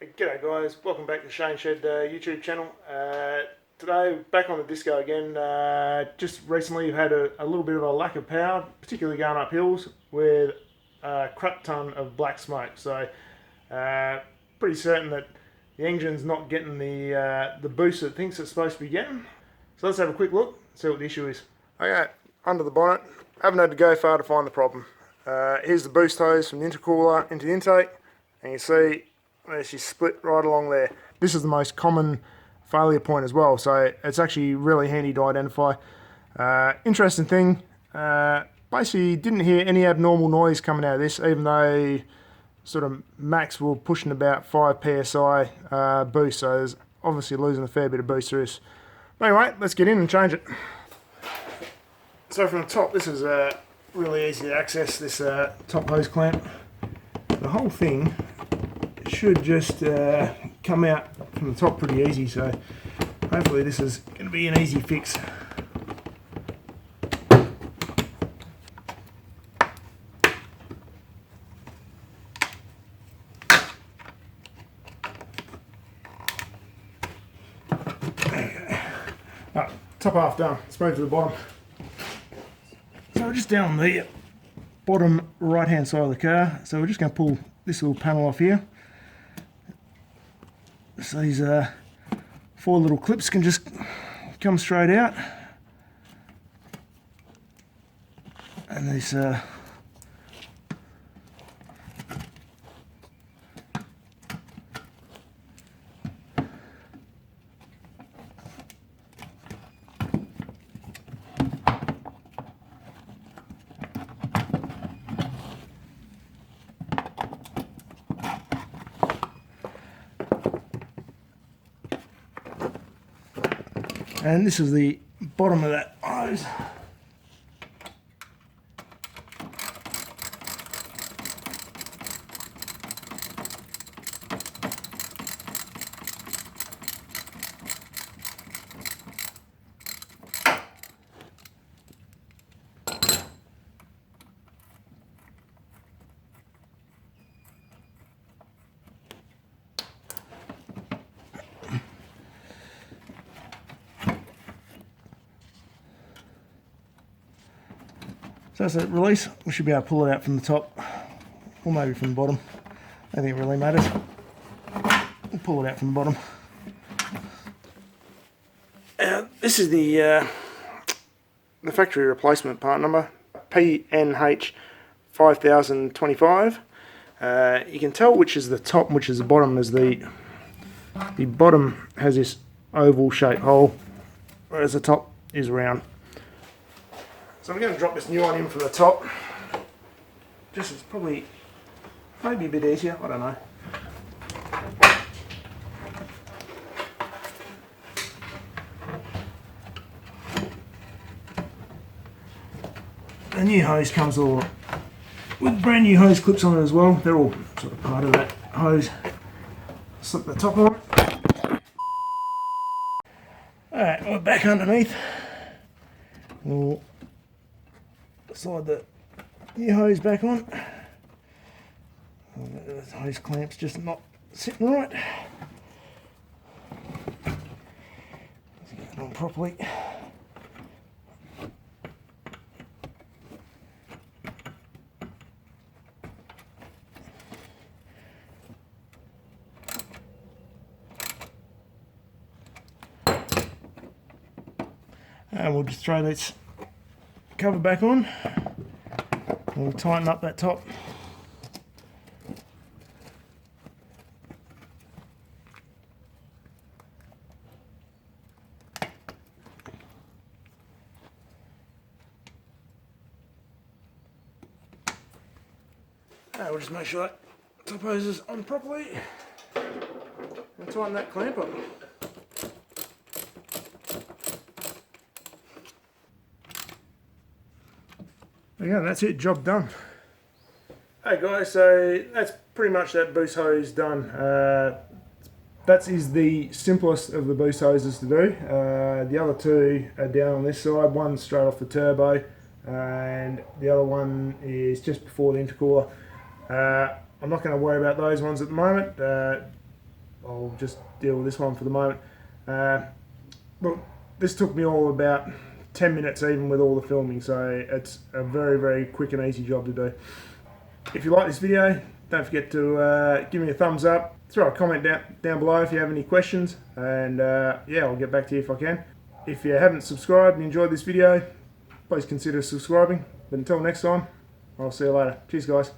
G'day guys, welcome back to Shane Shed YouTube channel. Today back on the disco again. Just recently we've had a little bit of a lack of power, particularly going up hills with a crap ton of black smoke. So pretty certain that the engine's not getting the boost it thinks it's supposed to be getting. So let's have a quick look, see what the issue is. Okay, under the bonnet, haven't had to go far to find the problem. Here's the boost hose from the intercooler into the intake, and you see she's split right along there. This is the most common failure point as well, so it's actually really handy to identify. Interesting thing, basically didn't hear any abnormal noise coming out of this, even though sort of max were pushing about 5 psi boost, so there's obviously losing a fair bit of boost through this. Anyway, let's get in and change it. So from the top, this is really easy to access, this top hose clamp. The whole thing should just come out from the top pretty easy, so hopefully this is going to be an easy fix. Okay. Right, top half done, let's move to the bottom. So we're just down on the bottom right hand side of the car, so we're just going to pull this little panel off here. So these 4 little clips can just come straight out, and these and this is the bottom of that hose. So that's that release. We should be able to pull it out from the top, or maybe from the bottom. I don't think it really matters. We'll pull it out from the bottom. This is the factory replacement part number, PNH 5025. You can tell which is the top and which is the bottom, as the bottom has this oval shaped hole, whereas the top is round. So I'm going to drop this new one in from the top. Just it's probably maybe a bit easier, I don't know. The new hose comes all with brand new hose clips on it as well. They're all sort of part of that hose. Slip the top on. Alright, we're back underneath. We'll slide the new hose back on. The hose clamp's just not sitting right. Let's get it on properly. And we'll just throw this cover back on. We'll tighten up that top. And we'll just make sure that top hose is on properly. And tighten that clamp up. Yeah, that's it, job done. Hey guys, so that's pretty much that boost hose done. That is the simplest of the boost hoses to do. The other two are down on this side. One's straight off the turbo, and the other one is just before the intercooler. I'm not going to worry about those ones at the moment. I'll just deal with this one for the moment. Look, this took me all about 10 minutes even with all the filming, so it's a very, very quick and easy job to do. If you like this video, don't forget to give me a thumbs up, throw a comment down below if you have any questions, and yeah, I'll get back to you if I can. If you haven't subscribed and enjoyed this video, please consider subscribing. But until next time, I'll see you later. Cheers guys.